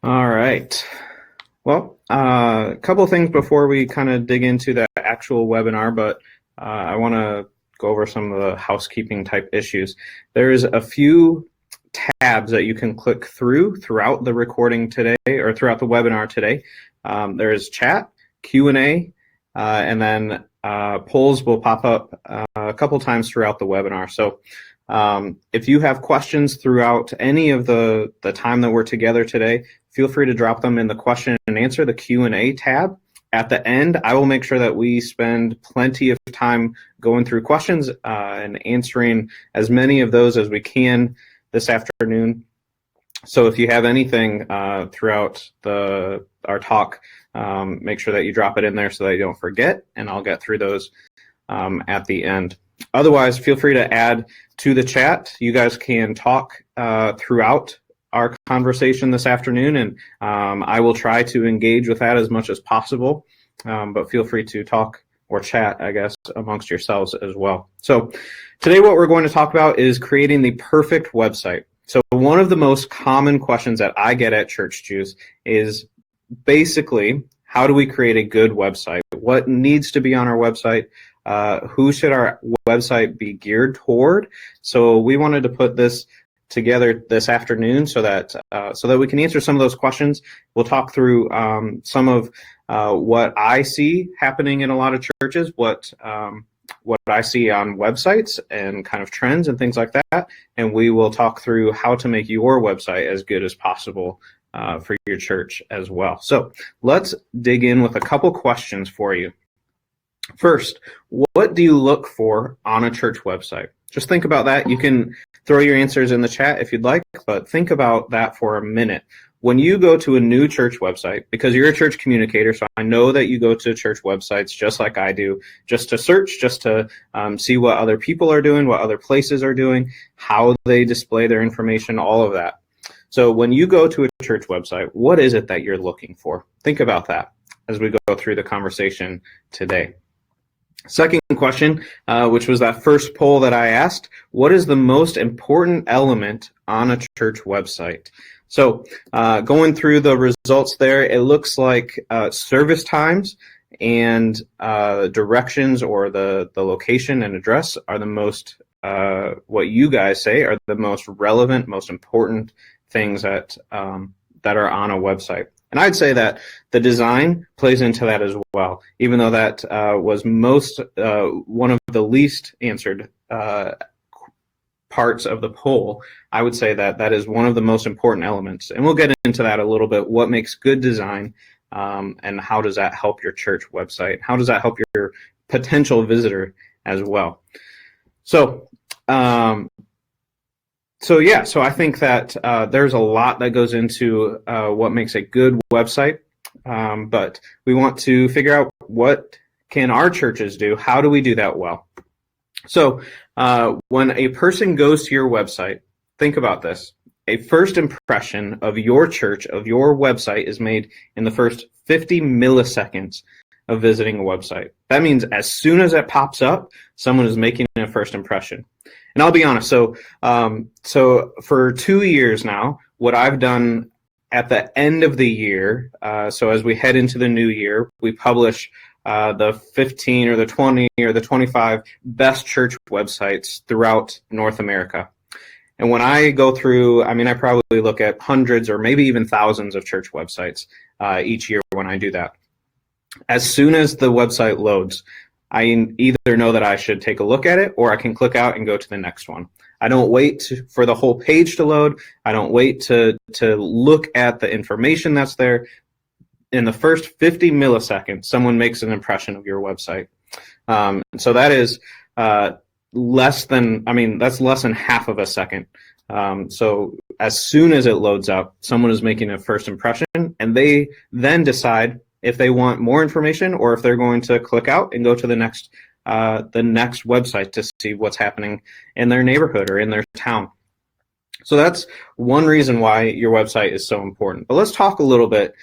All right. Well, a couple of things before we kind of dig into the actual webinar, but I want to go over some of the housekeeping type issues. There's a few tabs that you can click throughout the recording today or throughout the webinar today. There is chat, Q&A, and then polls will pop up a couple times throughout the webinar. So if you have questions throughout any of the time that we're together today, feel free to drop them in the question and answer, the Q&A tab. At the end, I will make sure that we spend plenty of time going through questions and answering as many of those as we can this afternoon. So if you have anything throughout our talk, make sure that you drop it in there so that you don't forget, and I'll get through those at the end. Otherwise, feel free to add to the chat. You guys can talk throughout our conversation this afternoon, and I will try to engage with that as much as possible, but feel free to talk or chat, I guess, amongst yourselves as well. So today what we're going to talk about is creating the perfect website. So one of the most common questions that I get at Church Juice is basically, how do we create a good website? What needs to be on our website? Who should our website be geared toward? So we wanted to put this together this afternoon so that we can answer some of those questions. We'll talk through some of what I see happening in a lot of churches, what I see on websites and kind of trends and things like that, and we will talk through how to make your website as good as possible for your church as well. So let's dig in with a couple questions for you. First, what do you look for on a church website? Just think about that. You can throw your answers in the chat if you'd like, but think about that for a minute. When you go to a new church website, because you're a church communicator, so I know that you go to church websites just like I do, just to search, just to see what other people are doing, what other places are doing, how they display their information, all of that. So when you go to a church website, what is it that you're looking for? Think about that as we go through the conversation today. Second question, which was that first poll that I asked, what is the most important element on a church website? So going through the results there, it looks like service times and directions, or the location and address, are the most, what you guys say are the most relevant, most important things that are on a website. And I'd say that the design plays into that as well, even though that was one of the least answered parts of the poll. I would say that that is one of the most important elements. And we'll get into that a little bit, what makes good design, and how does that help your church website? How does that help your potential visitor as well? So I think that there's a lot that goes into what makes a good website, but we want to figure out, what can our churches do? How do we do that well? So when a person goes to your website, think about this. A first impression of your church, of your website, is made in the first 50 milliseconds of visiting a website. That means as soon as it pops up, someone is making a first impression. And I'll be honest, so for 2 years now, what I've done at the end of the year, so as we head into the new year, we publish the 15 or the 20 or the 25 best church websites throughout North America. And when I go through, I probably look at hundreds or maybe even thousands of church websites each year when I do that. As soon as the website loads, I either know that I should take a look at it, or I can click out and go to the next one. I don't wait for the whole page to load. I don't wait to look at the information that's there. In the first 50 milliseconds, someone makes an impression of your website. So that is less than half of a second. So as soon as it loads up, someone is making a first impression, and they then decide if they want more information, or if they're going to click out and go to the next website to see what's happening in their neighborhood or in their town. So that's one reason why your website is so important. But let's talk a little bit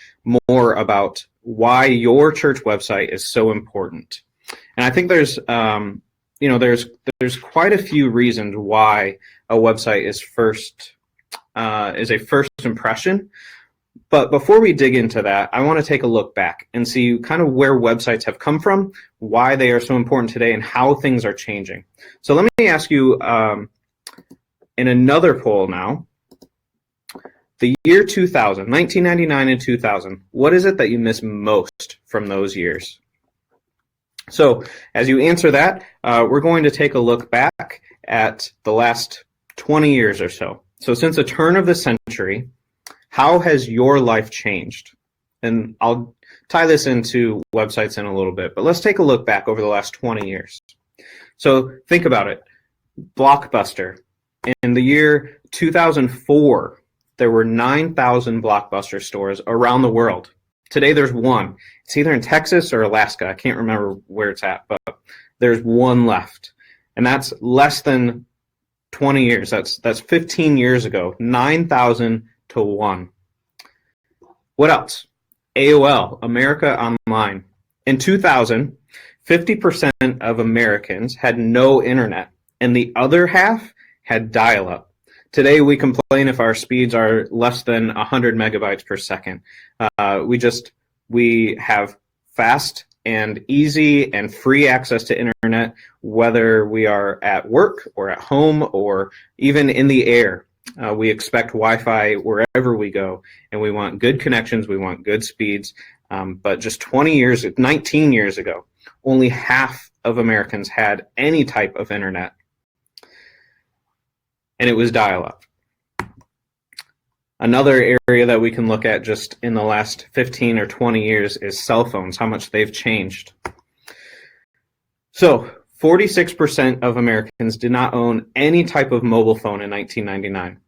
more about why your church website is so important. And I think there's quite a few reasons why a website is a first impression. But before we dig into that, I want to take a look back and see kind of where websites have come from, why they are so important today, and how things are changing. So let me ask you in another poll now, the year 2000, 1999 and 2000, what is it that you miss most from those years? So as you answer that, we're going to take a look back at the last 20 years or so. So since the turn of the century, how has your life changed? And I'll tie this into websites in a little bit, but let's take a look back over the last 20 years. So think about it. Blockbuster. In the year 2004, there were 9,000 Blockbuster stores around the world. Today there's one. It's either in Texas or Alaska. I can't remember where it's at, but there's one left. And that's less than 20 years. That's 15 years ago. 9,000 to 1. What else? AOL, America Online. In 2000, 50% of Americans had no internet, and the other half had dial-up. Today, we complain if our speeds are less than 100 megabytes per second. We have fast and easy and free access to internet, whether we are at work or at home or even in the air. We expect Wi-Fi wherever we go, and we want good connections, we want good speeds. But just 19 years ago, only half of Americans had any type of internet, and it was dial-up. Another area that we can look at just in the last 15 or 20 years is cell phones, how much they've changed. So 46% of Americans did not own any type of mobile phone in 1999.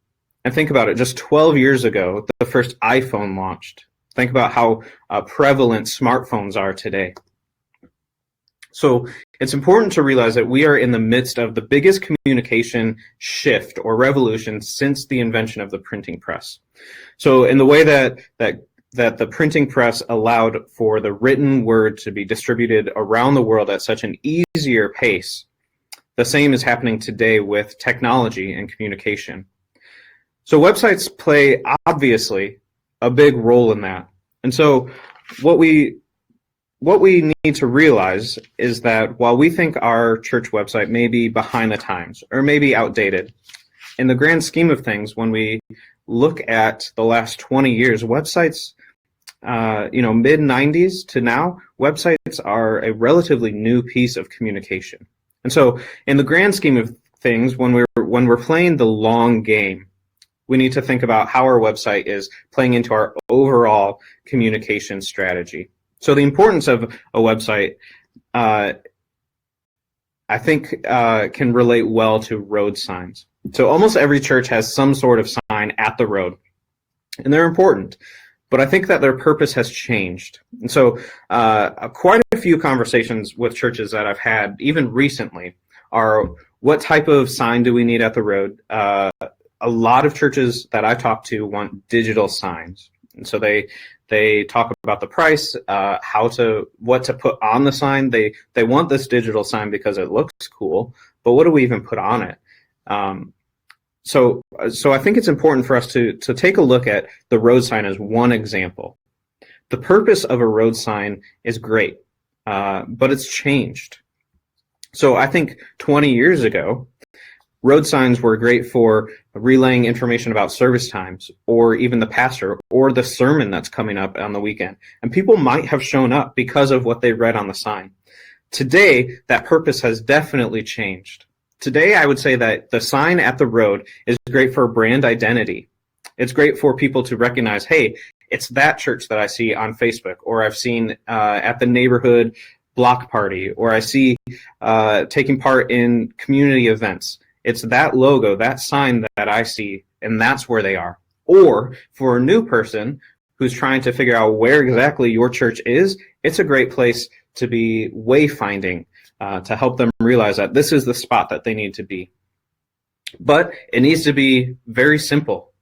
And think about it, just 12 years ago, the first iPhone launched. Think about how prevalent smartphones are today. So it's important to realize that we are in the midst of the biggest communication shift or revolution since the invention of the printing press. So in the way that the printing press allowed for the written word to be distributed around the world at such an easier pace, the same is happening today with technology and communication. So websites play, obviously, a big role in that. And so what we need to realize is that while we think our church website may be behind the times or maybe outdated, in the grand scheme of things, when we look at the last 20 years, websites, mid-90s to now, websites are a relatively new piece of communication. And so in the grand scheme of things, when we're playing the long game, we need to think about how our website is playing into our overall communication strategy. So the importance of a website, I think, can relate well to road signs. So almost every church has some sort of sign at the road, and they're important. But I think that their purpose has changed. And so quite a few conversations with churches that I've had, even recently, are what type of sign do we need at the road? A lot of churches that I talk to want digital signs. And so they talk about the price, what to put on the sign. They want this digital sign because it looks cool, but what do we even put on it? So I think it's important for us to take a look at the road sign as one example. The purpose of a road sign is great, but it's changed. So I think 20 years ago, road signs were great for relaying information about service times or even the pastor or the sermon that's coming up on the weekend. And people might have shown up because of what they read on the sign. Today, that purpose has definitely changed. Today, I would say that the sign at the road is great for brand identity. It's great for people to recognize, hey, it's that church that I see on Facebook, or I've seen at the neighborhood block party, or I see taking part in community events. It's that logo, that sign that I see, and that's where they are. Or for a new person who's trying to figure out where exactly your church is, it's a great place to be wayfinding, to help them realize that this is the spot that they need to be. But it needs to be very simple.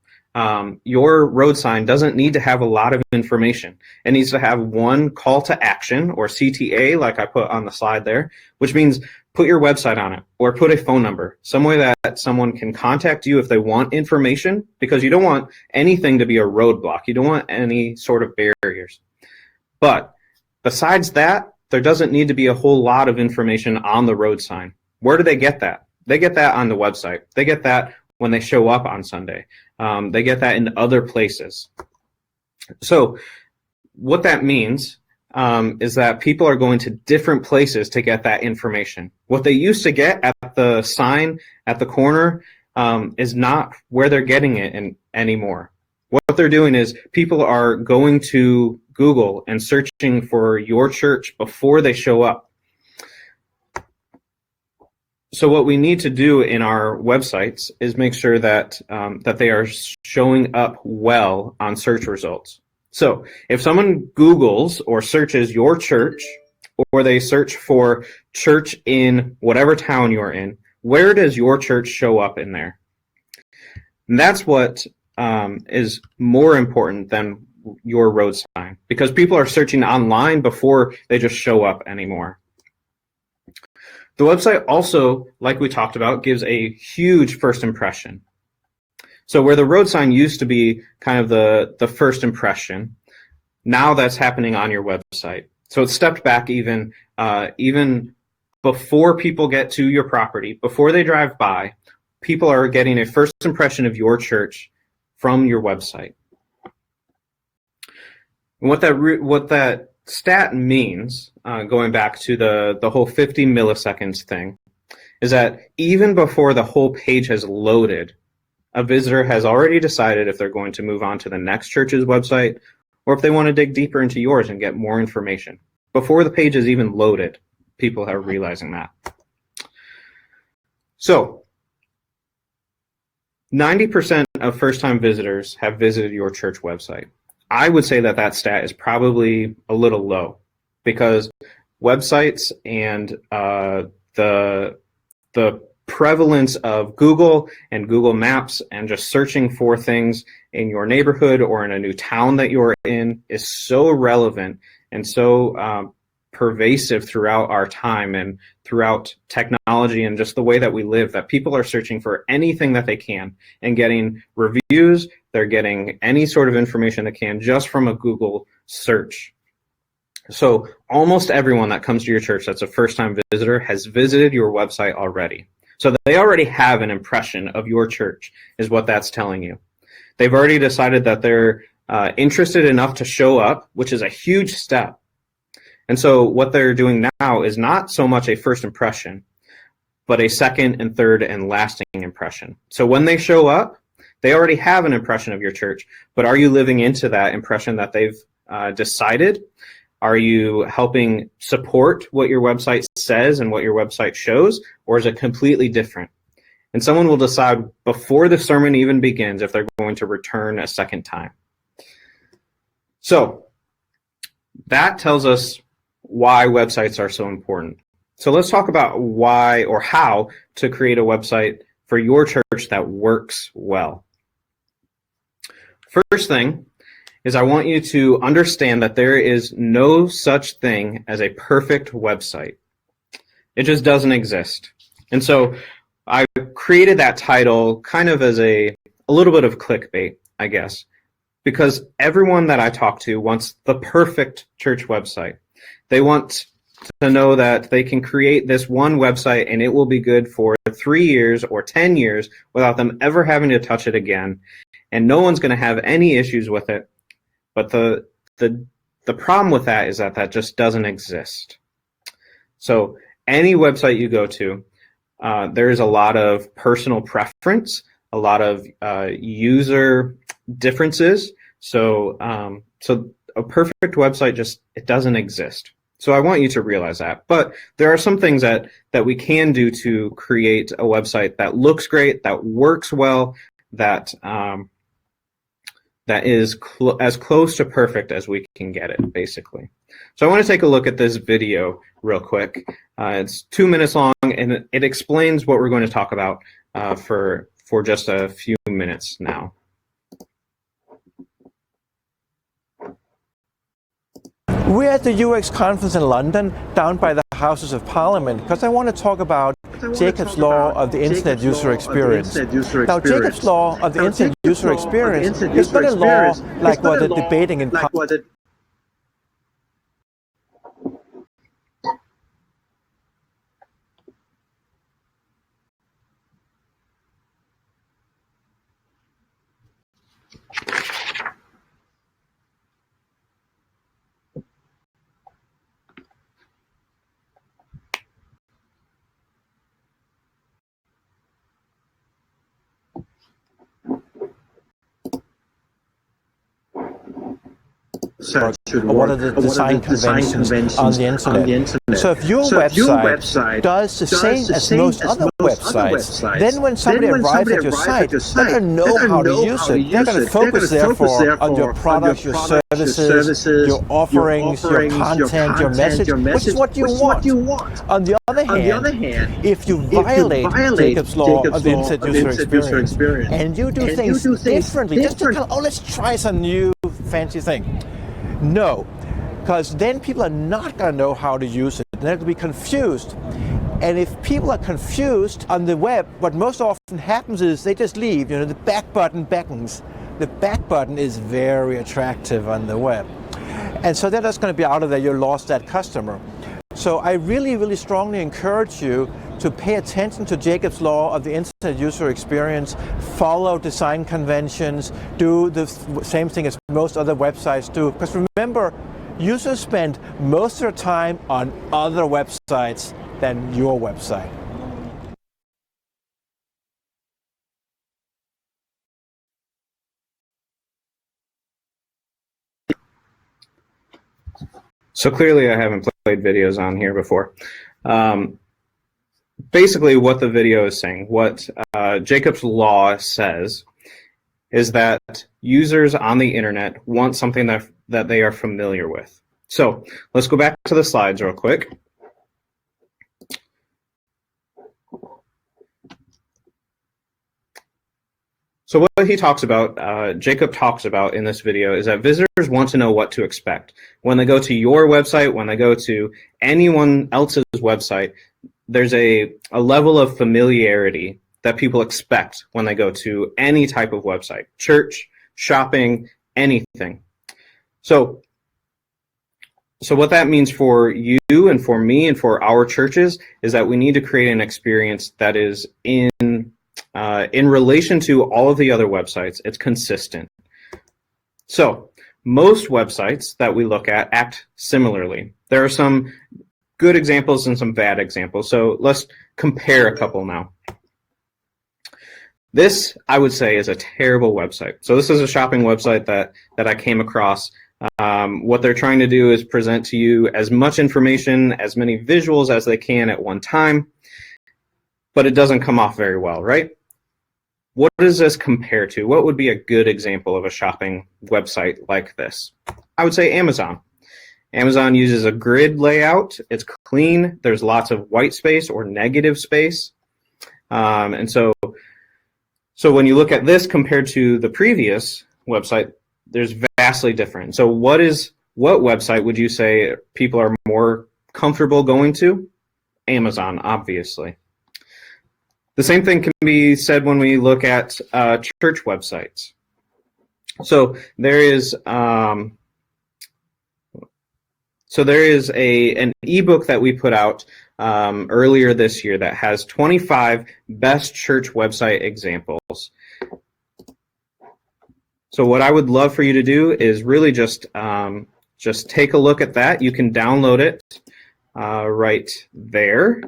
Your road sign doesn't need to have a lot of information. It needs to have one call to action, or CTA, like I put on the slide there, which means put your website on it, or put a phone number, some way that someone can contact you if they want information, because you don't want anything to be a roadblock. You don't want any sort of barriers. But besides that, there doesn't need to be a whole lot of information on the road sign. Where do they get that? They get that on the website. They get that when they show up on Sunday. They get that in other places. So what that means is that people are going to different places to get that information. What they used to get at the sign at the corner is not where they're getting it anymore. What they're doing is people are going to Google and searching for your church before they show up. So what we need to do in our websites is make sure that that they are showing up well on search results. So if someone Googles or searches your church, or they search for church in whatever town you're in, where does your church show up in there? And that's what is more important than your road sign, because people are searching online before they just show up anymore. The website also, like we talked about, gives a huge first impression. So where the road sign used to be kind of the first impression, now that's happening on your website. So it's stepped back even before people get to your property, before they drive by, people are getting a first impression of your church from your website. And what that stat means, going back to the whole 50 milliseconds thing, is that even before the whole page has loaded, a visitor has already decided if they're going to move on to the next church's website, or if they want to dig deeper into yours and get more information. Before the page is even loaded, people are realizing that. So 90% of first-time visitors have visited your church website. I would say that stat is probably a little low, because websites and the prevalence of Google and Google Maps and just searching for things in your neighborhood or in a new town that you're in is so relevant and so pervasive throughout our time and throughout technology and just the way that we live, that people are searching for anything that they can and getting reviews. They're getting any sort of information they can just from a Google search. So almost everyone that comes to your church that's a first-time visitor has visited your website already. So they already have an impression of your church, is what that's telling you. They've already decided that they're interested enough to show up, which is a huge step. And so what they're doing now is not so much a first impression, but a second and third and lasting impression. So when they show up, they already have an impression of your church, but are you living into that impression that they've decided? Are you helping support what your website says and what your website shows, or is it completely different? And someone will decide before the sermon even begins if they're going to return a second time. So that tells us why websites are so important. So let's talk about why or how to create a website for your church that works well. First thing is I want you to understand that there is no such thing as a perfect website. It just doesn't exist. And so I created that title kind of as a little bit of clickbait, I guess, because everyone that I talk to wants the perfect church website. They want to know that they can create this one website and it will be good for 3 years or 10 years without them ever having to touch it again. And no one's going to have any issues with it. But the problem with that is that just doesn't exist. So any website you go to, there is a lot of personal preference, a lot of user differences. So a perfect website it doesn't exist. So I want you to realize that. But there are some things that we can do to create a website that looks great, that works well, that is as close to perfect as we can get it, basically. So I want to take a look at this video real quick. It's 2 minutes long, and it explains what we're going to talk about for just a few minutes now. We're at the UX conference in London, down by the Houses of Parliament because I want to talk about Jacob's Law of the Internet User Experience. Now, Jacob's Law of the Internet User Experience is not a law like what they're debating in Parliament. Or what are the design conventions on the internet. So if your website does the same as most other websites, then when somebody arrives at your site, they're going to know how to use it. They're going to focus, therefore, on your products, your services, your offerings, your content, your message, which is what you want. On the other hand, if you violate Jacob's Law of the Internet User Experience, and you do things differently, just to kind of, let's try some new fancy thing. No, because then people are not going to know how to use it. They're going to be confused. And if people are confused on the web, what most often happens is they just leave. The back button beckons. The back button is very attractive on the web. And so they're just going to be out of there. You lost that customer. So I really, really strongly encourage you to pay attention to Jacob's Law of the Internet User Experience, follow design conventions, do the same thing as most other websites do. Because remember, users spend most of their time on other websites than your website. So clearly I haven't played videos on here before. Basically what the video is saying, what Jacob's Law says, is that users on the internet want something that they are familiar with. So let's go back to the slides real quick. So what he talks about, Jacob talks about in this video, is that visitors want to know what to expect. When they go to your website, when they go to anyone else's website, there's a level of familiarity that people expect when they go to any type of website, church, shopping, anything. So what that means for you and for me and for our churches is that we need to create an experience that is in relation to all of the other websites, it's consistent. So most websites that we look at act similarly. There are some good examples and some bad examples. So let's compare a couple now. This, I would say, is a terrible website. So this is a shopping website that I came across. What they're trying to do is present to you as much information, as many visuals as they can at one time, but it doesn't come off very well, right? What does this compare to? What would be a good example of a shopping website like this? I would say Amazon. Amazon uses a grid layout. It's clean. There's lots of white space or negative space. And so when you look at this compared to the previous website, there's vastly different. So what website would you say people are more comfortable going to? Amazon, obviously. The same thing can be said when we look at church websites. So there is an ebook that we put out earlier this year that has 25 best church website examples. So what I would love for you to do is really just take a look at that. You can download it right there.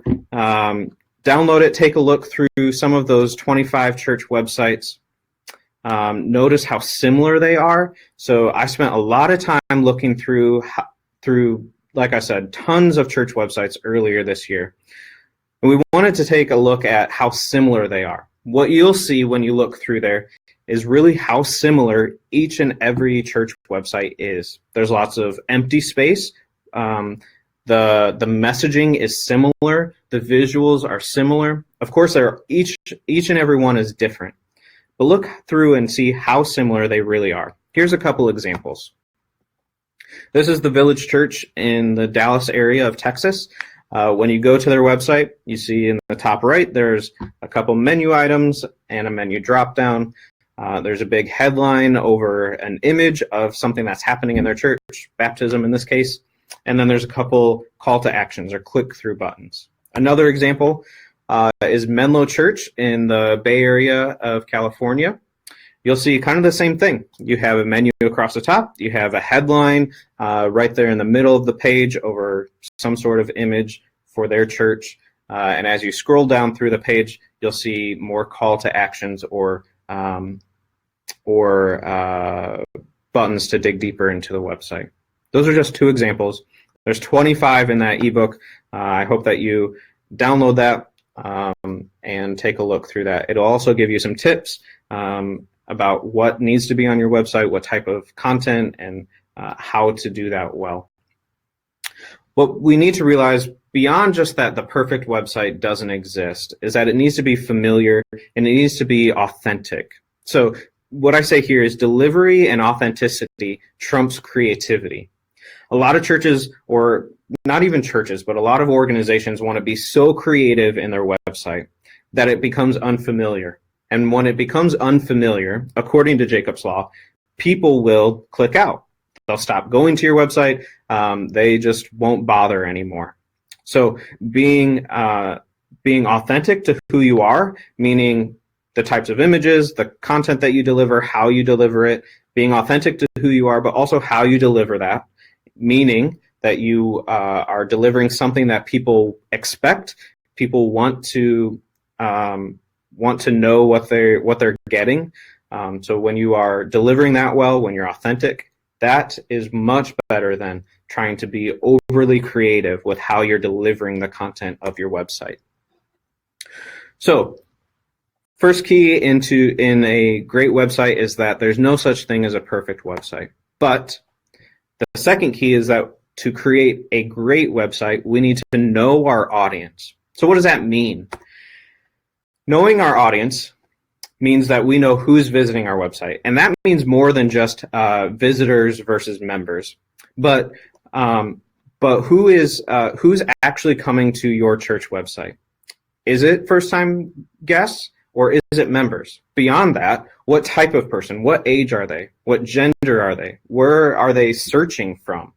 Download it, take a look through some of those 25 church websites. Notice how similar they are. So I spent a lot of time looking through, like I said, tons of church websites earlier this year. And we wanted to take a look at how similar they are. What you'll see when you look through there is really how similar each and every church website is. There's lots of empty space. The messaging is similar. The visuals are similar. Of course, each and every one is different. But look through and see how similar they really are. Here's a couple examples. This is the Village Church in the Dallas area of Texas. When you go to their website, you see in the top right, there's a couple menu items and a menu drop-down. There's a big headline over an image of something that's happening in their church, baptism in this case. And then there's a couple call to actions or click-through buttons. Another example is Menlo Church in the Bay Area of California. You'll see kind of the same thing. You have a menu across the top. You have a headline right there in the middle of the page over some sort of image for their church. And as you scroll down through the page, you'll see more call to actions or buttons to dig deeper into the website. Those are just 2 examples. There's 25 in that ebook. I hope that you download that and take a look through that. It'll also give you some tips about what needs to be on your website, what type of content, and how to do that well. What we need to realize beyond just that the perfect website doesn't exist is that it needs to be familiar and it needs to be authentic. So what I say here is delivery and authenticity trumps creativity. A lot of churches, or not even churches, but a lot of organizations want to be so creative in their website that it becomes unfamiliar. And when it becomes unfamiliar, according to Jacob's Law, people will click out. They'll stop going to your website. They just won't bother anymore. So being authentic to who you are, meaning the types of images, the content that you deliver, how you deliver it, being authentic to who you are, but also how you deliver that, meaning that you are delivering something that people expect, people want to know what they're getting. So when you are delivering that well, when you're authentic, that is much better than trying to be overly creative with how you're delivering the content of your website. So first key in a great website is that there's no such thing as a perfect website. But the second key is that to create a great website, we need to know our audience. So what does that mean? Knowing our audience means that we know who's visiting our website. And that means more than just visitors versus members. But who's actually coming to your church website? Is it first-time guests or is it members? Beyond that, what type of person? What age are they? What gender are they? Where are they searching from?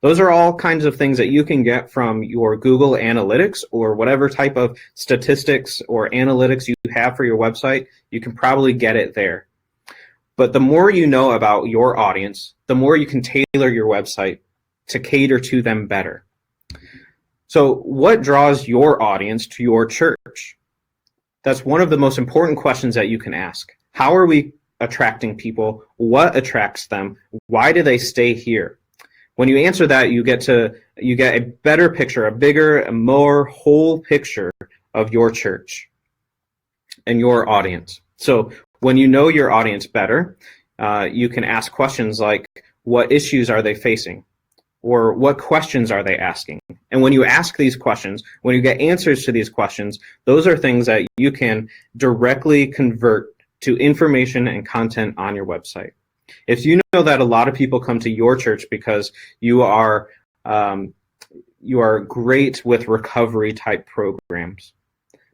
Those are all kinds of things that you can get from your Google Analytics or whatever type of statistics or analytics you have for your website. You can probably get it there. But the more you know about your audience, the more you can tailor your website to cater to them better. So what draws your audience to your church? That's one of the most important questions that you can ask. How are we attracting people? What attracts them? Why do they stay here? When you answer that, you get a better picture, a bigger, a more whole picture of your church and your audience. So when you know your audience better, you can ask questions like, what issues are they facing? Or what questions are they asking? And when you ask these questions, when you get answers to these questions, those are things that you can directly convert to information and content on your website. If you know that a lot of people come to your church because you are great with recovery type programs,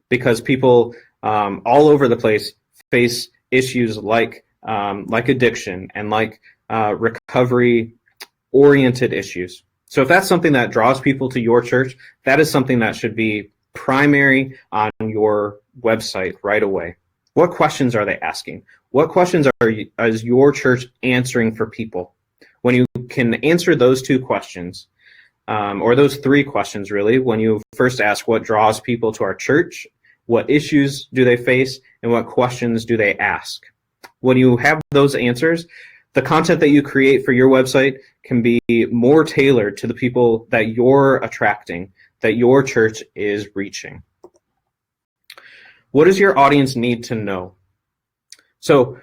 because people all over the place face issues like addiction and like recovery oriented issues. So if that's something that draws people to your church, that is something that should be primary on your website right away. What questions are they asking? What questions is your church answering for people? When you can answer those 2 questions, or those 3 questions really, when you first ask what draws people to our church, what issues do they face, and what questions do they ask? When you have those answers, the content that you create for your website can be more tailored to the people that you're attracting, that your church is reaching. What does your audience need to know? So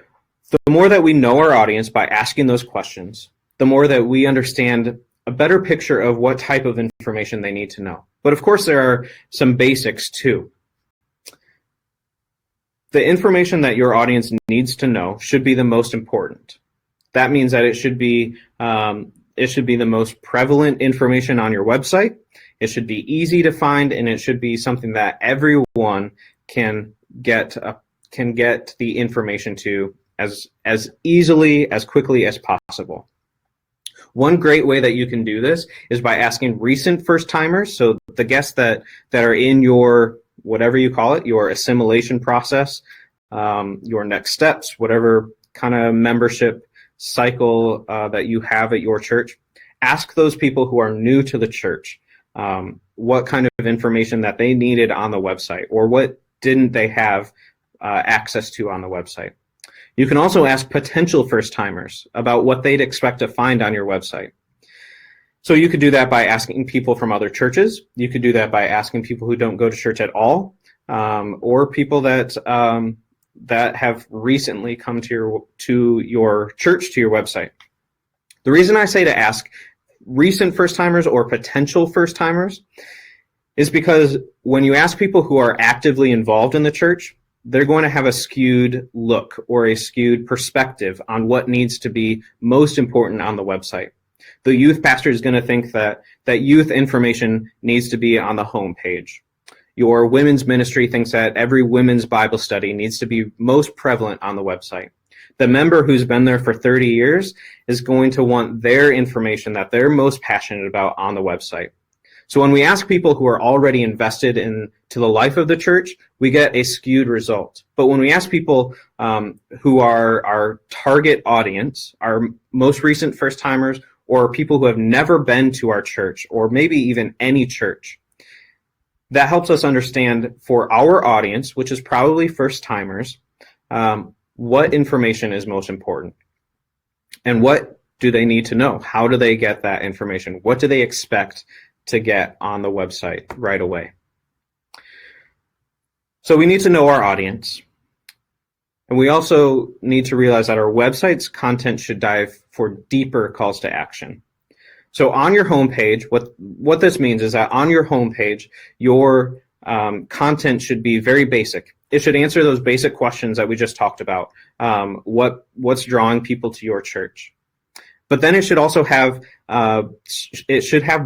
the more that we know our audience by asking those questions, the more that we understand a better picture of what type of information they need to know. But of course, there are some basics too. The information that your audience needs to know should be the most important. That means that it should be the most prevalent information on your website. It should be easy to find, and it should be something that everyone can get the information to as easily, as quickly as possible. One great way that you can do this is by asking recent first-timers, so the guests that are in your, whatever you call it, your assimilation process, your next steps, whatever kind of membership cycle that you have at your church. Ask those people who are new to the church what kind of information that they needed on the website, or what didn't they have access to on the website. You can also ask potential first-timers about what they'd expect to find on your website. So you could do that by asking people from other churches. You could do that by asking people who don't go to church at all, or people that have recently come to your church, to your website. The reason I say to ask recent first-timers or potential first-timers is because when you ask people who are actively involved in the church, they're going to have a skewed look or a skewed perspective on what needs to be most important on the website. The youth pastor is going to think that youth information needs to be on the home page. Your women's ministry thinks that every women's Bible study needs to be most prevalent on the website. The member who's been there for 30 years is going to want their information that they're most passionate about on the website. So when we ask people who are already invested into the life of the church, we get a skewed result. But when we ask people who are our target audience, our most recent first-timers, or people who have never been to our church, or maybe even any church, that helps us understand for our audience, which is probably first-timers, what information is most important. And what do they need to know? How do they get that information? What do they expect to get on the website right away? So we need to know our audience. And we also need to realize that our website's content should dive for deeper calls to action. So on your homepage, what this means is that on your homepage, your content should be very basic. It should answer those basic questions that we just talked about. What's drawing people to your church? But then it should also have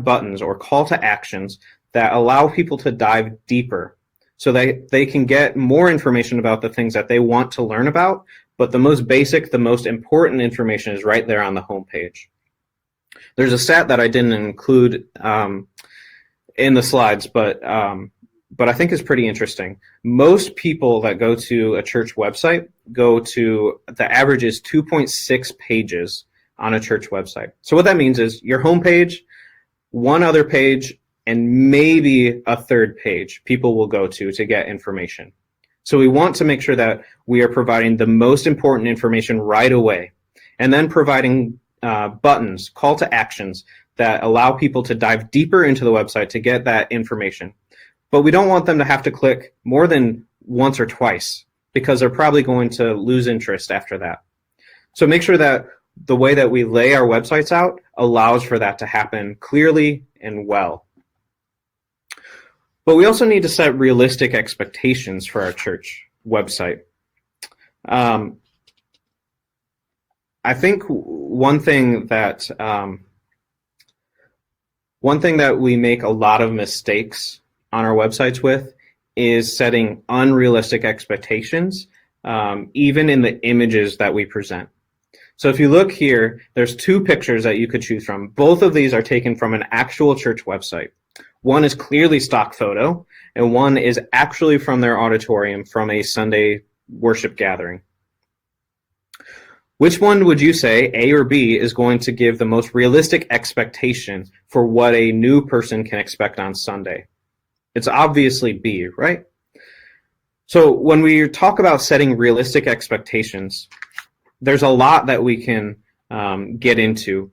buttons or call to actions that allow people to dive deeper, so they can get more information about the things that they want to learn about. But the most basic, the most important information is right there on the homepage. There's a stat that I didn't include in the slides, but I think is pretty interesting. Most people that go to a church website the average is 2.6 pages on a church website. So what that means is your homepage, one other page, and maybe a third page people will go to get information. So we want to make sure that we are providing the most important information right away, and then providing buttons, call to actions that allow people to dive deeper into the website to get that information. But we don't want them to have to click more than once or twice, because they're probably going to lose interest after that. So make sure that the way that we lay our websites out allows for that to happen clearly and well. But we also need to set realistic expectations for our church website. I think one thing that we make a lot of mistakes on our websites with is setting unrealistic expectations, even in the images that we present. So if you look here, there's two pictures that you could choose from. Both of these are taken from an actual church website. One is clearly stock photo, and one is actually from their auditorium from a Sunday worship gathering. Which one would you say, A or B, is going to give the most realistic expectation for what a new person can expect on Sunday? It's obviously B, right? So when we talk about setting realistic expectations, there's a lot that we can get into.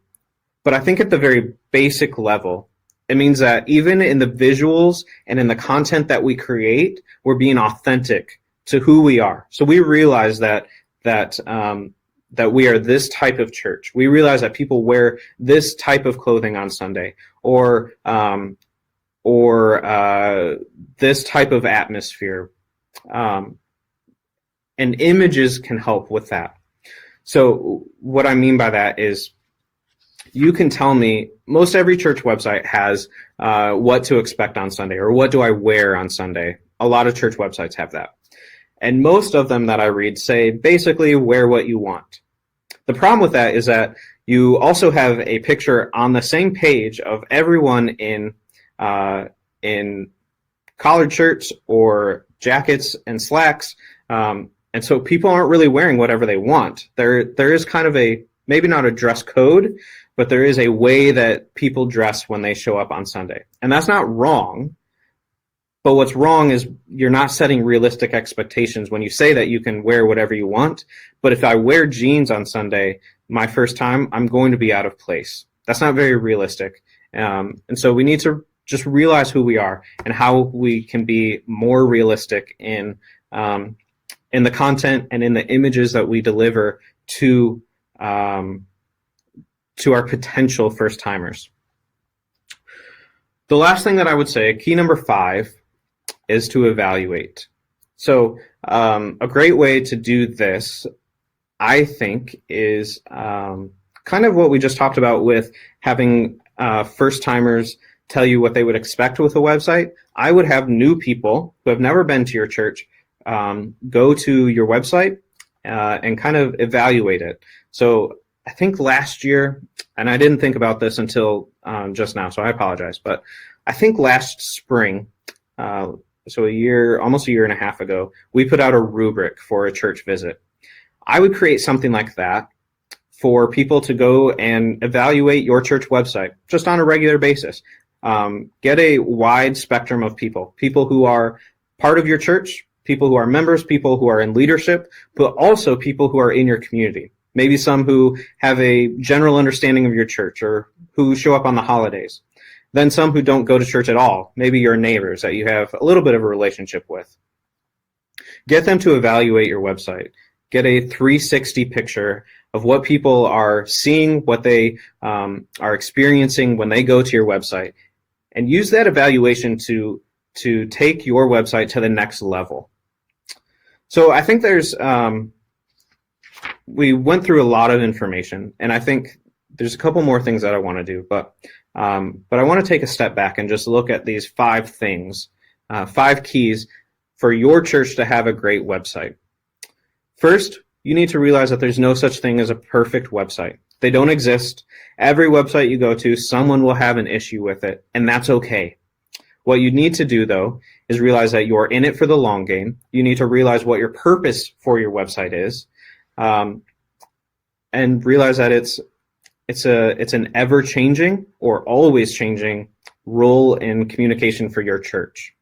But I think at the very basic level, it means that even in the visuals and in the content that we create, we're being authentic to who we are. So we realize that we are this type of church. We realize that people wear this type of clothing on Sunday, or this type of atmosphere. And images can help with that. So what I mean by that is you can tell me, most every church website has what to expect on Sunday, or what do I wear on Sunday. A lot of church websites have that. And most of them that I read say basically wear what you want. The problem with that is that you also have a picture on the same page of everyone in collared shirts or jackets and slacks, and so people aren't really wearing whatever they want. There is kind of a, maybe not a dress code, but there is a way that people dress when they show up on Sunday. And that's not wrong, but what's wrong is you're not setting realistic expectations when you say that you can wear whatever you want. But if I wear jeans on Sunday, my first time, I'm going to be out of place. That's not very realistic. And so we need to just realize who we are and how we can be more realistic in the content and in the images that we deliver to our potential first timers. The last thing that I would say, key number 5, is to evaluate. So a great way to do this, I think, is kind of what we just talked about with having first timers tell you what they would expect with a website. I would have new people who have never been to your church go to your website and kind of evaluate it. So I think last year, and I didn't think about this until just now, so I apologize, but I think last spring, so almost a year and a half ago, we put out a rubric for a church visit. I would create something like that for people to go and evaluate your church website just on a regular basis. Get a wide spectrum of people who are part of your church, people who are members, people who are in leadership, but also people who are in your community. Maybe some who have a general understanding of your church or who show up on the holidays. Then some who don't go to church at all, maybe your neighbors that you have a little bit of a relationship with. Get them to evaluate your website. Get a 360 picture of what people are seeing, what they are experiencing when they go to your website, and use that evaluation to take your website to the next level. So I think we went through a lot of information, and I think there's a couple more things that I want to do, but I want to take a step back and just look at these 5 things, 5 keys for your church to have a great website. First, you need to realize that there's no such thing as a perfect website. They don't exist. Every website you go to, someone will have an issue with it, and that's okay. What you need to do, though, is realize that you're in it for the long game. You need to realize what your purpose for your website is, and realize that it's an ever-changing or always changing role in communication for your church.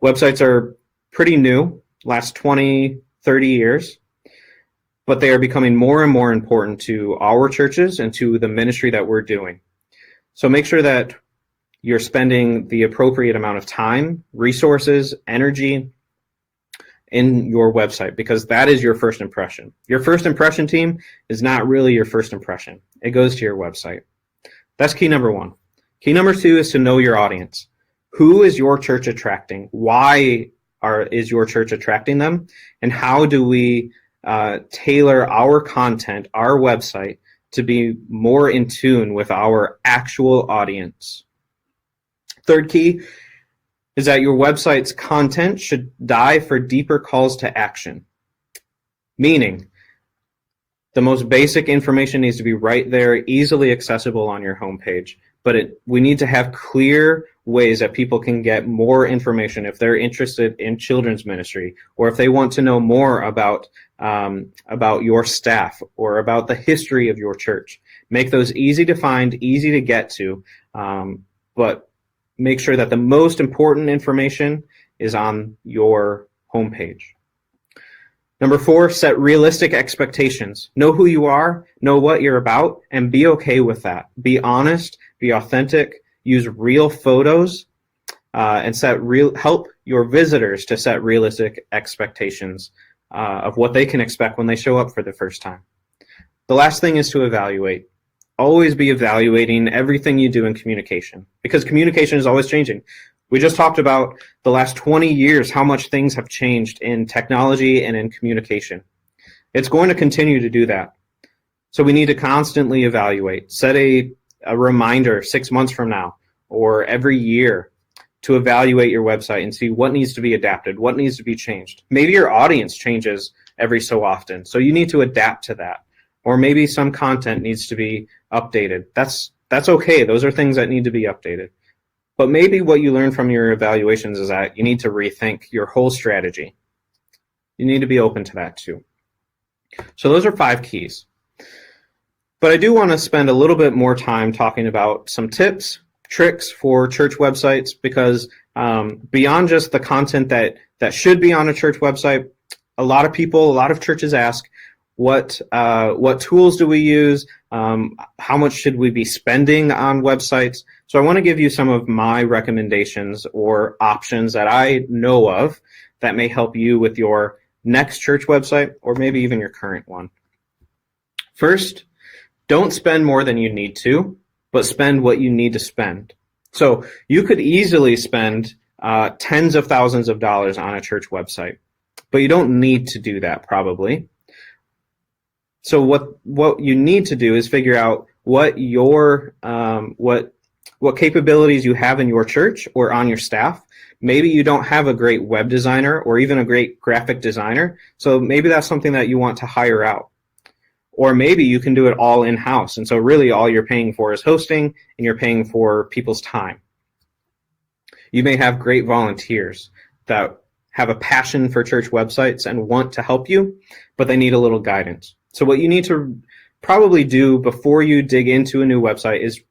Websites are pretty new, last 20, 30 years, but they are becoming more and more important to our churches and to the ministry that we're doing. So make sure that you're spending the appropriate amount of time, resources, energy in your website, because that is your first impression. Your first impression team is not really your first impression. It goes to your website. That's key number 1. Key number 2 is to know your audience. Who is your church attracting? Why is your church attracting them? And how do we tailor our content, our website, to be more in tune with our actual audience? Third key is that your website's content should dive for deeper calls to action. Meaning, the most basic information needs to be right there, easily accessible on your homepage. But we need to have clear ways that people can get more information if they're interested in children's ministry, or if they want to know more about your staff or about the history of your church. Make those easy to find, easy to get to, but make sure that the most important information is on your homepage. Number 4, set realistic expectations. Know who you are, know what you're about, and be okay with that. Be honest, be authentic, use real photos, and help your visitors to set realistic expectations of what they can expect when they show up for the first time. The last thing is to evaluate. Always be evaluating everything you do in communication, because communication is always changing. We just talked about the last 20 years, how much things have changed in technology and in communication. It's going to continue to do that. So we need to constantly evaluate. Set a reminder 6 months from now or every year to evaluate your website and see what needs to be adapted, what needs to be changed. Maybe your audience changes every so often, so you need to adapt to that. Or maybe some content needs to be updated. That's okay. Those are things that need to be updated. But maybe what you learn from your evaluations is that you need to rethink your whole strategy. You need to be open to that too. So those are 5 keys. But I do want to spend a little bit more time talking about some tips, tricks for church websites, because beyond just the content that should be on a church website, a lot of churches ask, what tools do we use? How much should we be spending on websites? So I want to give you some of my recommendations or options that I know of that may help you with your next church website or maybe even your current one. First, don't spend more than you need to, but spend what you need to spend. So you could easily spend tens of thousands of dollars on a church website, but you don't need to do that probably. So what you need to do is figure out what your what capabilities you have in your church or on your staff. Maybe you don't have a great web designer or even a great graphic designer, so maybe that's something that you want to hire out. Or maybe you can do it all in-house, and so really all you're paying for is hosting and you're paying for people's time. You may have great volunteers that have a passion for church websites and want to help you, but they need a little guidance. So what you need to probably do before you dig into a new website is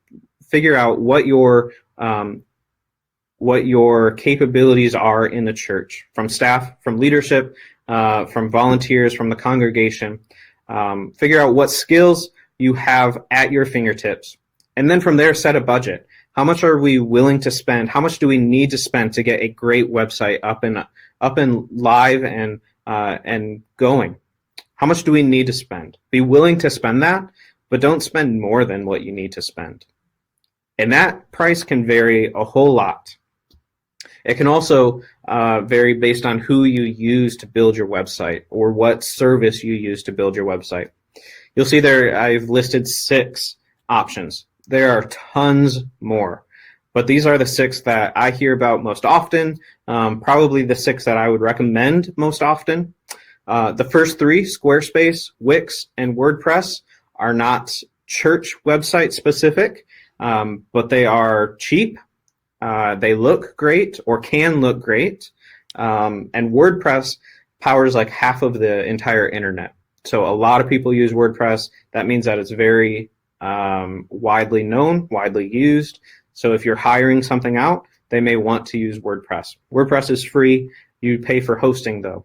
figure out what your capabilities are in the church, from staff, from leadership, from volunteers, from the congregation. Figure out what skills you have at your fingertips, and then from there set a budget. How much are we willing to spend? How much do we need to spend to get a great website up and live and going? How much do we need to spend? Be willing to spend that, but don't spend more than what you need to spend. And that price can vary a whole lot. It can also vary based on who you use to build your website or what service you use to build your website. You'll see there I've listed 6 options. There are tons more, but these are the 6 that I hear about most often, probably the 6 that I would recommend most often. The first 3, Squarespace, Wix, and WordPress, are not church website specific, but they are cheap. They look great or can look great. And WordPress powers like half of the entire internet. So a lot of people use WordPress. That means that it's very widely known, widely used. So if you're hiring something out, they may want to use WordPress. WordPress is free. You pay for hosting though.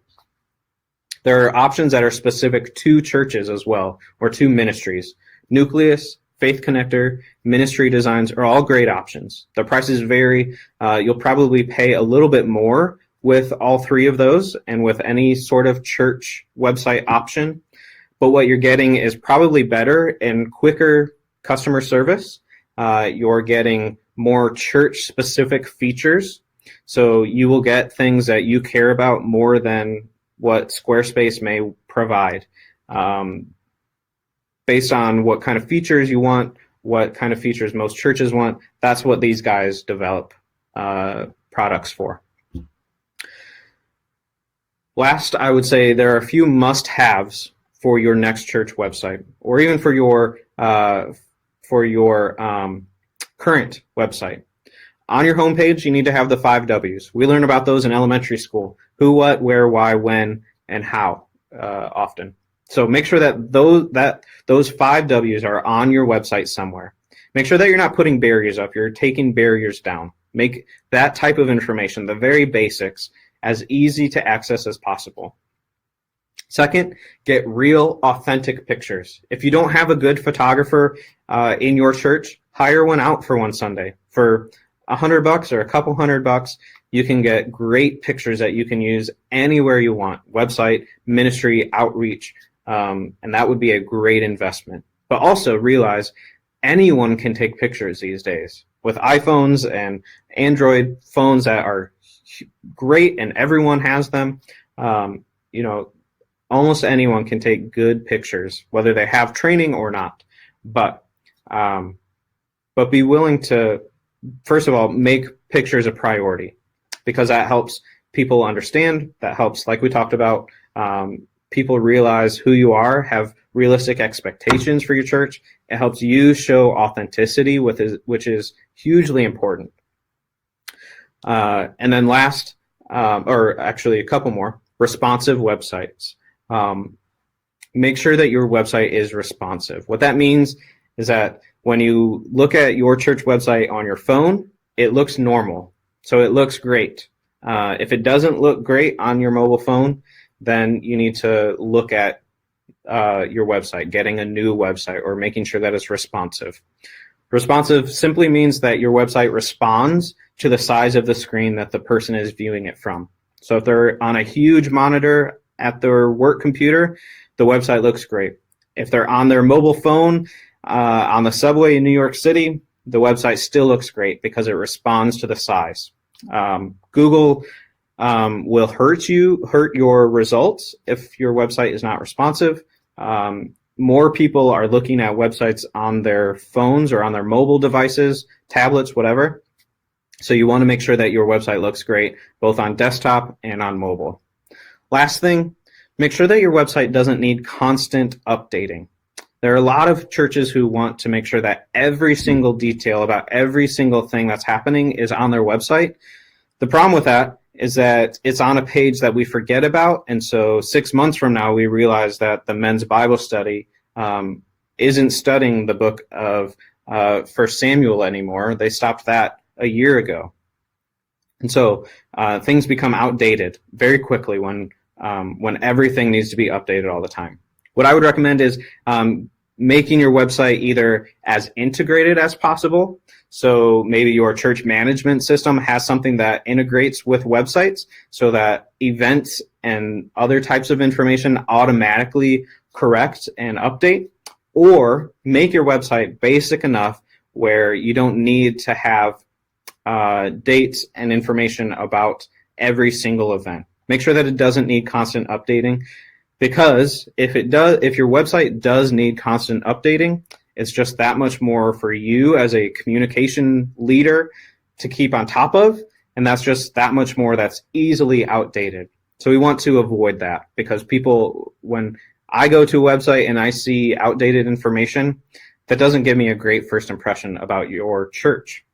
There are options that are specific to churches as well, or to ministries. Nucleus, Faith Connector, Ministry Designs are all great options. The prices vary. You'll probably pay a little bit more with all 3 of those and with any sort of church website option. But what you're getting is probably better and quicker customer service. You're getting more church-specific features. So you will get things that you care about more than what Squarespace may provide. Based on what kind of features you want, what kind of features most churches want, that's what these guys develop products for. Last, I would say there are a few must-haves for your next church website, or even for your current website. On your homepage, you need to have the 5 W's. We learn about those in elementary school: who, what, where, why, when, and how often. So make sure that those 5 W's are on your website somewhere. Make sure that you're not putting barriers up. You're taking barriers down. Make that type of information, the very basics, as easy to access as possible. Second, get real, authentic pictures. If you don't have a good photographer in your church, hire one out for one Sunday. For $100 or a couple $100, you can get great pictures that you can use anywhere you want. Website, ministry, outreach, and that would be a great investment. But also realize anyone can take pictures these days. With iPhones and Android phones that are great and everyone has them, Almost anyone can take good pictures, whether they have training or not. But be willing to, first of all, make pictures a priority, because that helps people understand. That helps, like we talked about, people realize who you are, have realistic expectations for your church. It helps you show authenticity, which is hugely important. And then last, or actually a couple more, responsive websites. Make sure that your website is responsive. What that means is that when you look at your church website on your phone, it looks normal. So it looks great. If it doesn't look great on your mobile phone, then you need to look at your website, getting a new website, or making sure that it's responsive. Responsive simply means that your website responds to the size of the screen that the person is viewing it from. So if they're on a huge monitor at their work computer, the website looks great. If they're on their mobile phone on the subway in New York City, the website still looks great because it responds to the size. Google will hurt your results if your website is not responsive. More people are looking at websites on their phones or on their mobile devices, tablets, whatever. So you want to make sure that your website looks great, both on desktop and on mobile. Last thing, make sure that your website doesn't need constant updating. There are a lot of churches who want to make sure that every single detail about every single thing that's happening is on their website. The problem with that is that it's on a page that we forget about, and so 6 months from now we realize that the men's Bible study isn't studying the book of 1 Samuel anymore. They stopped that a year ago. And so things become outdated very quickly when everything needs to be updated all the time. What I would recommend is making your website either as integrated as possible. So maybe your church management system has something that integrates with websites so that events and other types of information automatically correct and update, or make your website basic enough where you don't need to have dates and information about every single event. Make sure that it doesn't need constant updating, because if your website does need constant updating, it's just that much more for you as a communication leader to keep on top of, and that's just that much more that's easily outdated. So we want to avoid that, because people, when I go to a website and I see outdated information, that doesn't give me a great first impression about your church.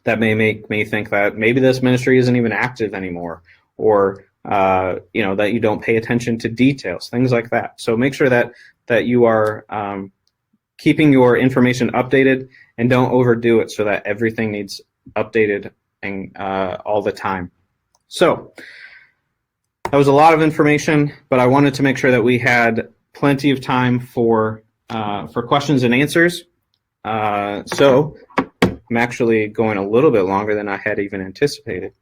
That may make me think that maybe this ministry isn't even active anymore, or that you don't pay attention to details, things like that. So make sure that you are keeping your information updated, and don't overdo it so that everything needs updated and all the time. So that was a lot of information, but I wanted to make sure that we had plenty of time for questions and answers. So I'm actually going a little bit longer than I had even anticipated.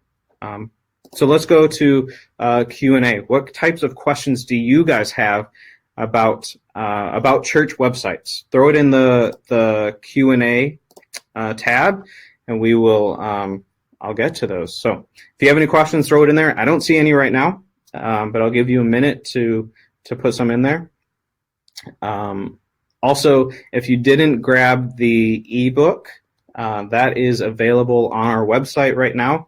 So let's go to Q&A. What types of questions do you guys have about church websites? Throw it in the Q&A tab, and we will. I'll get to those. So if you have any questions, throw it in there. I don't see any right now, but I'll give you a minute to put some in there. Also, if you didn't grab the ebook, that is available on our website right now.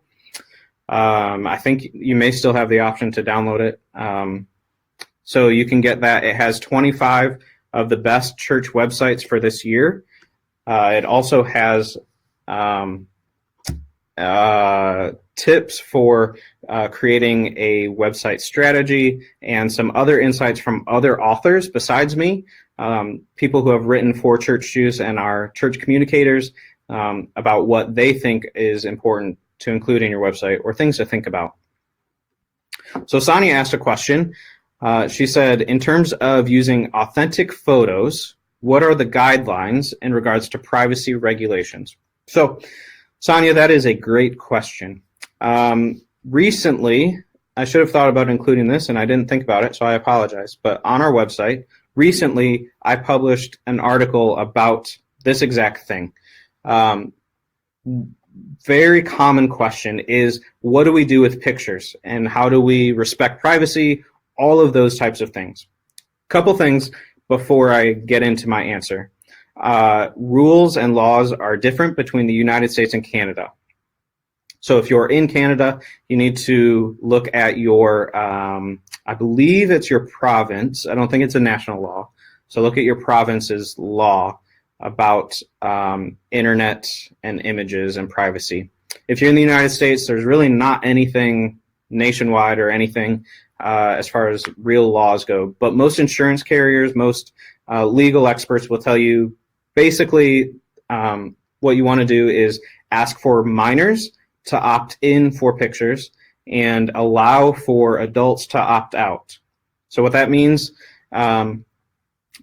I think you may still have the option to download it. So you can get that. It has 25 of the best church websites for this year. It also has tips for creating a website strategy and some other insights from other authors besides me, people who have written for Church Juice and are church communicators, about what they think is important to include in your website or things to think about. So Sonia asked a question. She said, in terms of using authentic photos, what are the guidelines in regards to privacy regulations? So Sonia, that is a great question. Recently, I should have thought about including this and I didn't think about it, so I apologize. But on our website, recently I published an article about this exact thing. Very common question is, what do we do with pictures, and how do we respect privacy, all of those types of things. Couple things before I get into my answer. Rules and laws are different between the United States and Canada. So if you're in Canada, you need to look at your, I believe it's your province. I don't think it's a national law. So look at your province's law about internet and images and privacy. If you're in the United States, there's really not anything nationwide or anything as far as real laws go. But most insurance carriers, most legal experts will tell you basically what you want to do is ask for minors to opt in for pictures and allow for adults to opt out. So what that means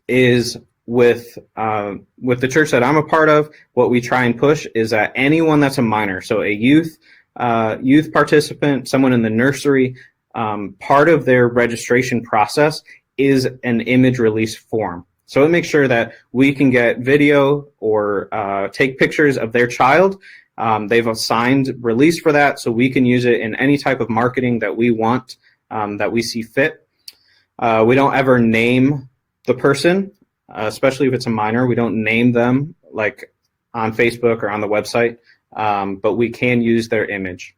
is with the church that I'm a part of, what we try and push is that anyone that's a minor, so a youth participant, someone in the nursery, part of their registration process is an image release form. So it makes sure that we can get video or take pictures of their child. They've assigned release for that, so we can use it in any type of marketing that we want, that we see fit. We don't ever name the person, especially if it's a minor. We don't name them like on Facebook or on the website, but we can use their image.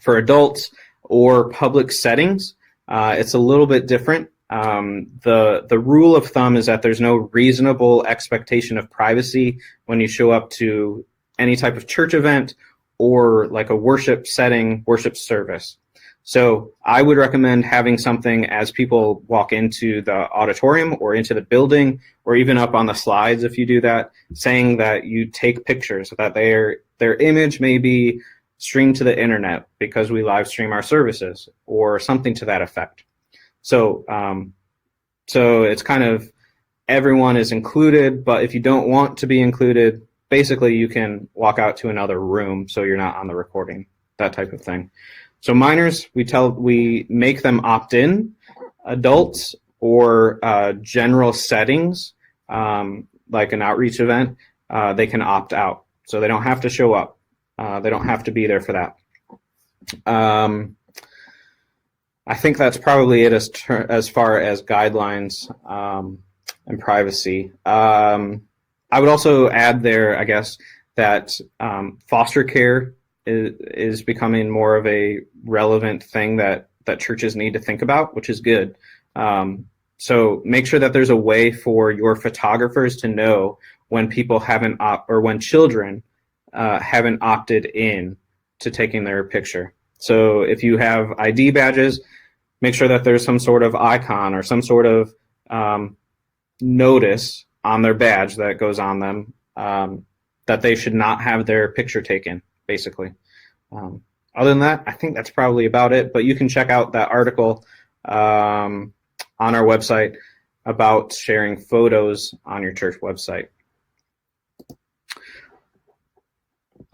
For adults or public settings, it's a little bit different. The rule of thumb is that there's no reasonable expectation of privacy when you show up to any type of church event or like a worship setting, worship service. So I would recommend having something as people walk into the auditorium or into the building, or even up on the slides if you do that, saying that you take pictures, that their image may be streamed to the internet because we live stream our services, or something to that effect. So it's kind of everyone is included, but if you don't want to be included, basically you can walk out to another room so you're not on the recording, that type of thing. So minors, we make them opt in. Adults or general settings, like an outreach event, they can opt out. So they don't have to show up. They don't have to be there for that. I think that's probably it as far as guidelines and privacy. I would also add there, I guess, that foster care is becoming more of a relevant thing that churches need to think about, which is good. So make sure that there's a way for your photographers to know when people haven't or when children haven't opted in to taking their picture. So if you have ID badges, make sure that there's some sort of icon or some sort of notice on their badge that goes on them that they should not have their picture taken, basically. Other than that, I think that's probably about it, but you can check out that article on our website about sharing photos on your church website.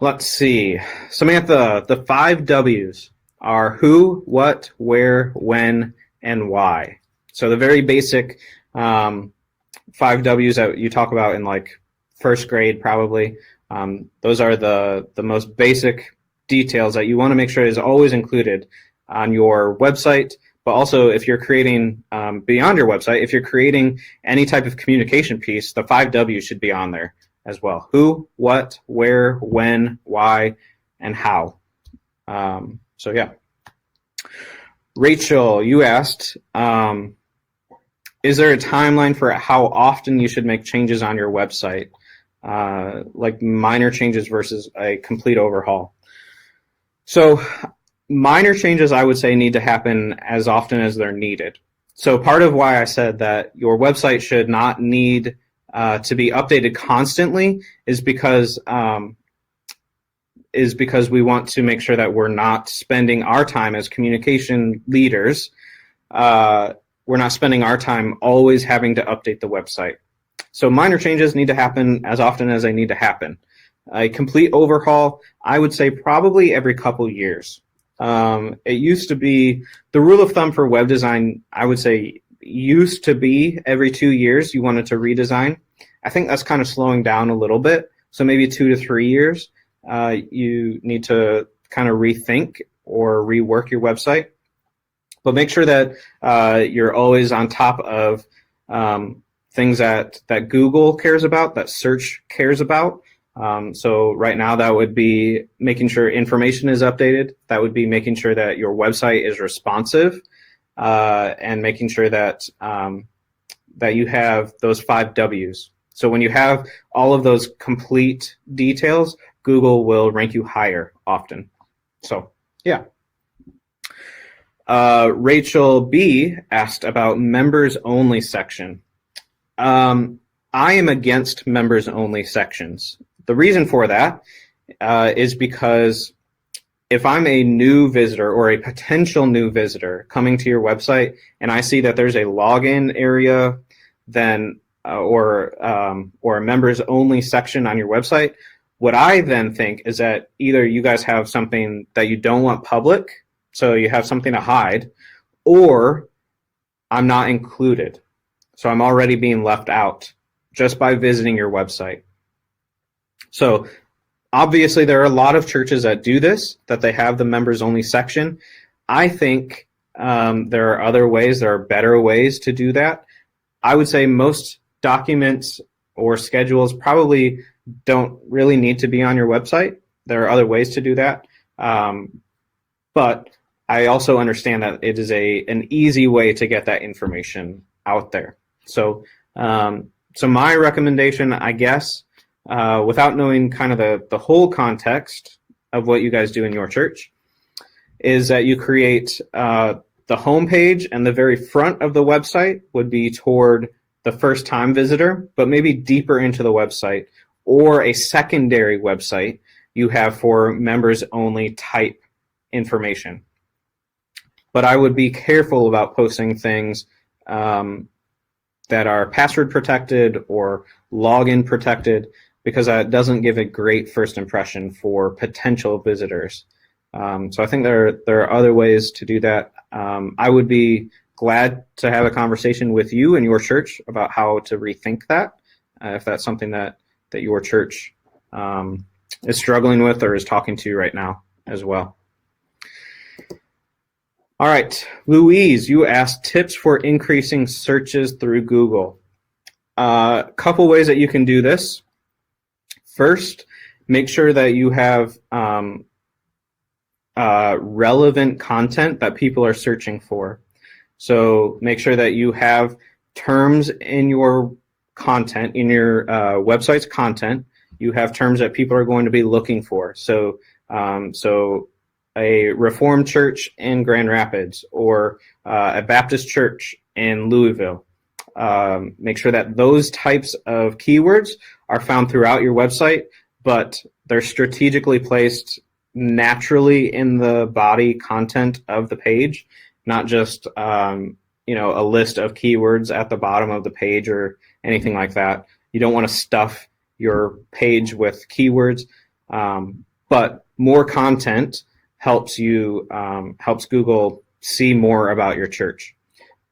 Let's see. Samantha, the 5 W's are who, what, where, when, and why. So the very basic 5 W's that you talk about in like first grade probably. Those are the most basic details that you want to make sure is always included on your website, but also if you're creating beyond your website, if you're creating any type of communication piece, the 5 W's should be on there as well. Who, what, where, when, why, and how. So yeah. Rachel, you asked, is there a timeline for how often you should make changes on your website, like minor changes versus a complete overhaul? So minor changes, I would say, need to happen as often as they're needed. So part of why I said that your website should not need to be updated constantly is because we want to make sure that we're not spending our time as communication leaders. We're not spending our time always having to update the website. So minor changes need to happen as often as they need to happen. A complete overhaul, I would say probably every couple years. It used to be, the rule of thumb for web design, I would say used to be every 2 years you wanted to redesign. I think that's kind of slowing down a little bit. So maybe 2 to 3 years, you need to kind of rethink or rework your website. But make sure that you're always on top of things that Google cares about, that search cares about. So right now that would be making sure information is updated. That would be making sure that your website is responsive, and making sure that that you have those 5 W's. So when you have all of those complete details, Google will rank you higher often. So yeah. Rachel B asked about members only section. I am against members only sections. The reason for that is because if I'm a new visitor or a potential new visitor coming to your website and I see that there's a login area, then or a members only section on your website, what I then think is that either you guys have something that you don't want public, so you have something to hide, or I'm not included. So I'm already being left out just by visiting your website. So obviously there are a lot of churches that do this, that they have the members only section. I think there are other ways, there are better ways to do that. I would say most documents or schedules probably don't really need to be on your website. There are other ways to do that. But I also understand that it is an easy way to get that information out there. So, so my recommendation, I guess, without knowing kind of the whole context of what you guys do in your church, is that you create the homepage, and the very front of the website would be toward the first-time visitor, but maybe deeper into the website, or a secondary website you have for members-only type information. But I would be careful about posting things that are password protected or login protected, because that doesn't give a great first impression for potential visitors. So I think there are other ways to do that. I would be glad to have a conversation with you and your church about how to rethink that, if that's something that your church is struggling with or is talking to you right now as well. All right, Louise, you asked tips for increasing searches through Google. A couple ways that you can do this. First, make sure that you have relevant content that people are searching for. So make sure that you have terms in your content, in your website's content. You have terms that people are going to be looking for. So, so a Reformed church in Grand Rapids, or a Baptist church in Louisville. Make sure that those types of keywords are found throughout your website, but they're strategically placed naturally in the body content of the page, not just a list of keywords at the bottom of the page or anything like that. You don't want to stuff your page with keywords, but more content helps Google see more about your church.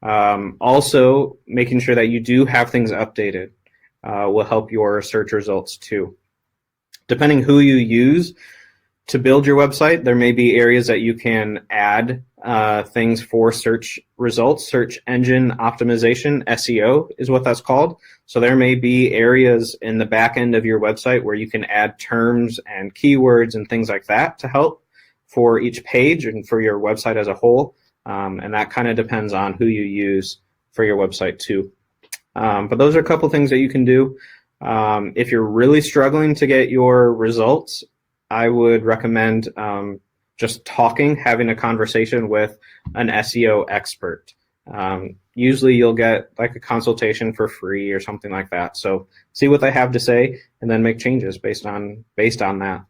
Also, making sure that you do have things updated will help your search results too. Depending who you use to build your website, there may be areas that you can add things for search results. Search engine optimization, SEO, is what that's called. So there may be areas in the back end of your website where you can add terms and keywords and things like that to help for each page and for your website as a whole. And that kind of depends on who you use for your website too. But those are a couple things that you can do. If you're really struggling to get your results, I would recommend just having a conversation with an SEO expert. Usually you'll get like a consultation for free or something like that. So see what they have to say and then make changes based on that.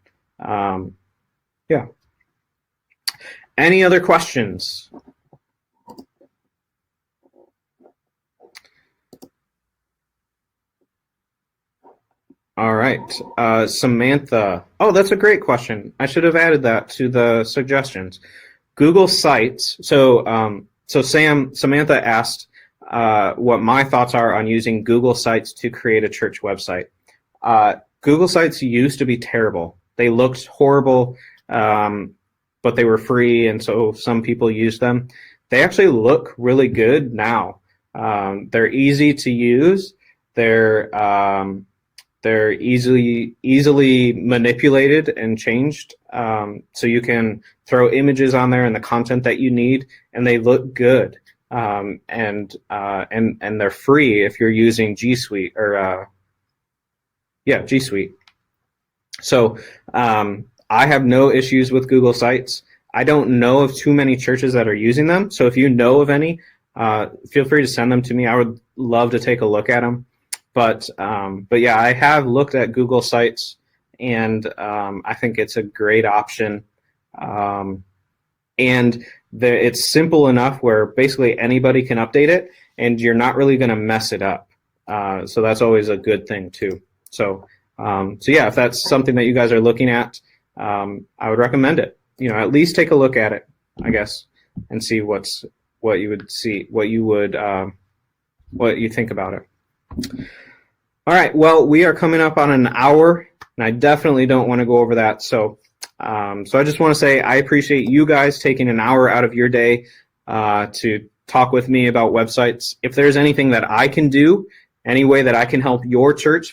Yeah. Any other questions? All right, Samantha. Oh, that's a great question. I should have added that to the suggestions. Google Sites. So Samantha asked what my thoughts are on using Google Sites to create a church website. Google Sites used to be terrible. They looked horrible, but they were free, and so some people used them. they actually look really good now. They're easy to use. They're easily manipulated and changed. So you can throw images on there and the content that you need, and they look good. And they're free if you're using G Suite or G Suite. So I have no issues with Google Sites. I don't know of too many churches that are using them. So if you know of any, feel free to send them to me. I would love to take a look at them. But yeah, I have looked at Google Sites, and I think it's a great option. And it's simple enough where basically anybody can update it, and you're not really going to mess it up. So that's always a good thing too. So yeah, if that's something that you guys are looking at, I would recommend it. At least take a look at it, I guess, and see what you think about it. All right. Well, we are coming up on an hour, and I definitely don't want to go over that. So I just want to say I appreciate you guys taking an hour out of your day to talk with me about websites. If there's anything that I can do, any way that I can help your church